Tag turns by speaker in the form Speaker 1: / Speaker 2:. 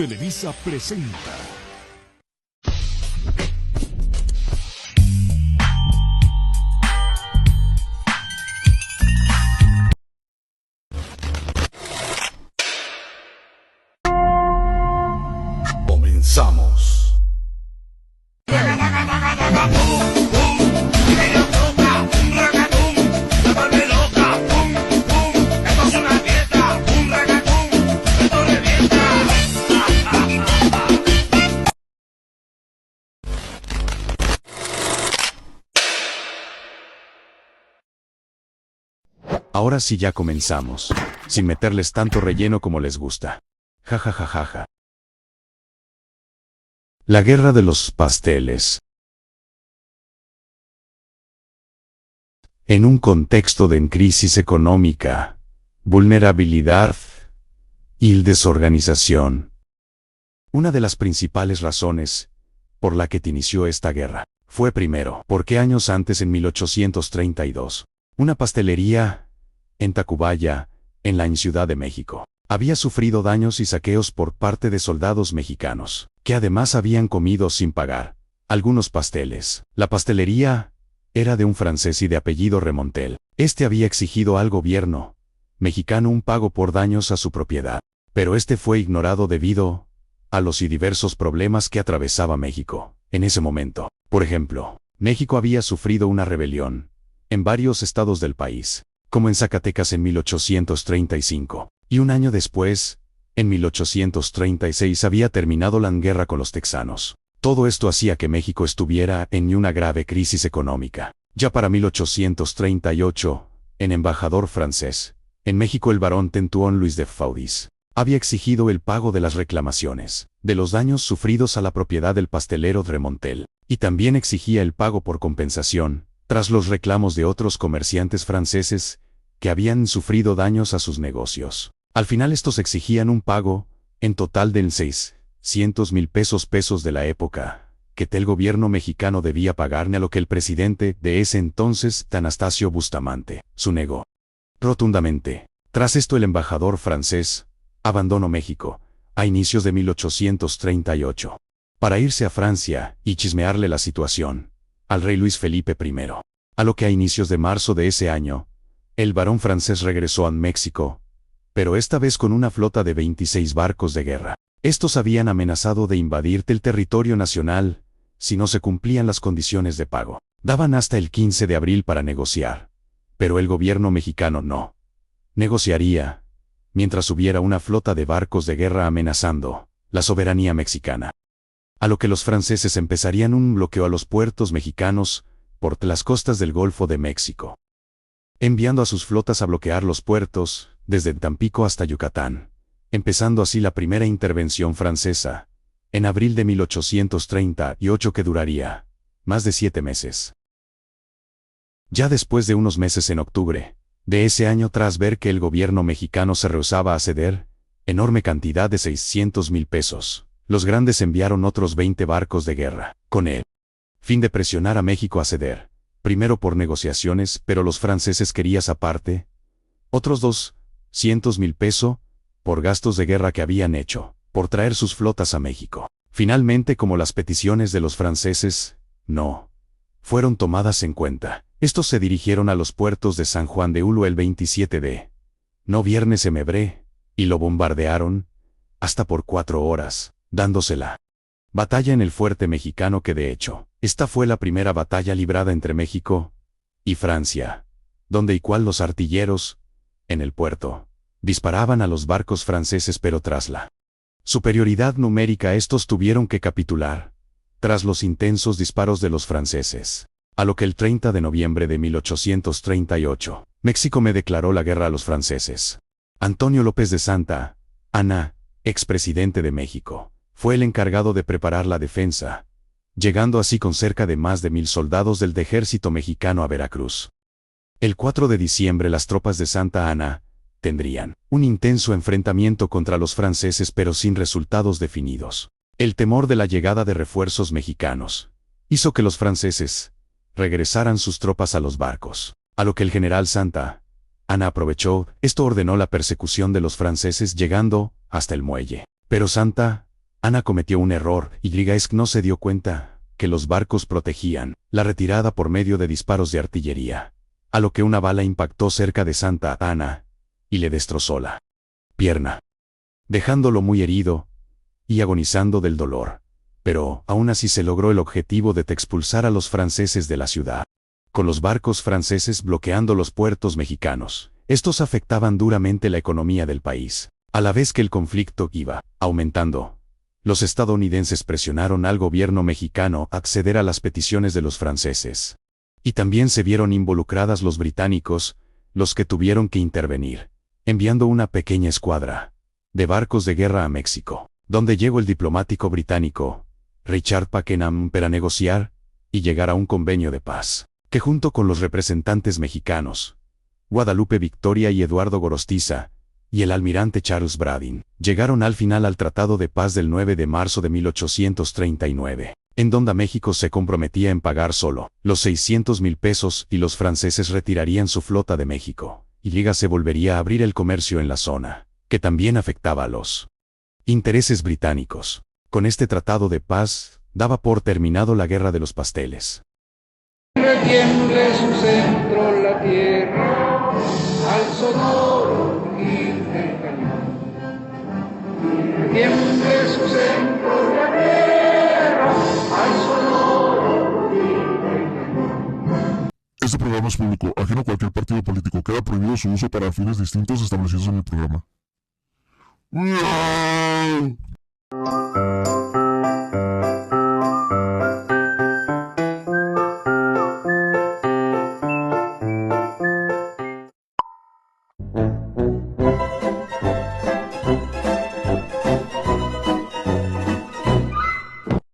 Speaker 1: Televisa presenta. Comenzamos. Ahora sí ya comenzamos, sin meterles tanto relleno como les gusta. Ja ja ja ja ja. La guerra de los pasteles. En un contexto de crisis económica, vulnerabilidad y desorganización. Una de las principales razones por la que inició esta guerra fue primero, porque años antes en 1832, una pastelería en Tacubaya, en la Ciudad de México, había sufrido daños y saqueos por parte de soldados mexicanos, que además habían comido sin pagar algunos pasteles. La pastelería era de un francés y de apellido Remontel. Este había exigido al gobierno mexicano un pago por daños a su propiedad, pero este fue ignorado debido a los y diversos problemas que atravesaba México en ese momento. Por ejemplo, México había sufrido una rebelión en varios estados del país, como en Zacatecas en 1835, y un año después, en 1836 había terminado la guerra con los texanos. Todo esto hacía que México estuviera en una grave crisis económica. Ya para 1838, en embajador francés, en México el barón Tentuón Luis de Faudis, había exigido el pago de las reclamaciones, de los daños sufridos a la propiedad del pastelero Remontel, y también exigía el pago por compensación, tras los reclamos de otros comerciantes franceses que habían sufrido daños a sus negocios. Al final estos exigían un pago, en total de 600,000 pesos de la época, que el gobierno mexicano debía pagarle, a lo que el presidente de ese entonces, Anastasio Bustamante, se negó rotundamente. Tras esto el embajador francés abandonó México, a inicios de 1838, para irse a Francia y chismearle la situación al rey Luis Felipe I. A lo que a inicios de marzo de ese año, el barón francés regresó a México, pero esta vez con una flota de 26 barcos de guerra. Estos habían amenazado de invadir el territorio nacional si no se cumplían las condiciones de pago. Daban hasta el 15 de abril para negociar, pero el gobierno mexicano no negociaría mientras hubiera una flota de barcos de guerra amenazando la soberanía mexicana. A lo que los franceses empezarían un bloqueo a los puertos mexicanos por las costas del Golfo de México, enviando a sus flotas a bloquear los puertos desde Tampico hasta Yucatán, empezando así la primera intervención francesa, en abril de 1838, que duraría más de 7 meses. Ya después de unos meses, en octubre de ese año, tras ver que el gobierno mexicano se rehusaba a ceder enorme cantidad de 600,000 pesos, los grandes enviaron otros 20 barcos de guerra, con el fin de presionar a México a ceder, primero por negociaciones, pero los franceses querían aparte otros 200,000 pesos por gastos de guerra que habían hecho, por traer sus flotas a México. Finalmente, como las peticiones de los franceses no fueron tomadas en cuenta, estos se dirigieron a los puertos de San Juan de Ulúa el 27 de noviembre y lo bombardearon hasta por 4 horas, dándose la batalla en el fuerte mexicano, que de hecho, esta fue la primera batalla librada entre México y Francia, donde igual los artilleros, en el puerto, disparaban a los barcos franceses, pero tras la superioridad numérica estos tuvieron que capitular, tras los intensos disparos de los franceses. A lo que el 30 de noviembre de 1838, México me declaró la guerra a los franceses. Antonio López de Santa Anna, expresidente de México, fue el encargado de preparar la defensa, llegando así con cerca de más de 1,000 soldados del ejército mexicano a Veracruz. El 4 de diciembre las tropas de Santa Anna tendrían un intenso enfrentamiento contra los franceses, pero sin resultados definidos. El temor de la llegada de refuerzos mexicanos hizo que los franceses regresaran sus tropas a los barcos, a lo que el general Santa Anna aprovechó. Esto ordenó la persecución de los franceses, llegando hasta el muelle. Pero Santa Ana cometió un error y Grigaesk no se dio cuenta que los barcos protegían la retirada por medio de disparos de artillería, a lo que una bala impactó cerca de Santa Ana y le destrozó la pierna, dejándolo muy herido y agonizando del dolor. Pero, aún así se logró el objetivo de expulsar a los franceses de la ciudad. Con los barcos franceses bloqueando los puertos mexicanos, estos afectaban duramente la economía del país. A la vez que el conflicto iba aumentando, los estadounidenses presionaron al gobierno mexicano a acceder a las peticiones de los franceses. Y también se vieron involucradas los británicos, los que tuvieron que intervenir, enviando una pequeña escuadra de barcos de guerra a México, donde llegó el diplomático británico Richard Pakenham para negociar y llegar a un convenio de paz, que junto con los representantes mexicanos, Guadalupe Victoria y Eduardo Gorostiza, y el almirante Charles Bradin, llegaron al final al Tratado de Paz del 9 de marzo de 1839, en donde México se comprometía en pagar solo los 600,000 pesos y los franceses retirarían su flota de México, y Liga se volvería a abrir el comercio en la zona, que también afectaba a los intereses británicos. Con este tratado de paz, daba por terminado la Guerra de los Pasteles.
Speaker 2: Retiemble su centro la tierra, al sonoro rugir del cañón. Retiemble su centro la tierra, al sonoro rugir del cañón.
Speaker 3: Este programa es público, ajeno a cualquier partido político. Queda prohibido su uso para fines distintos establecidos en el programa.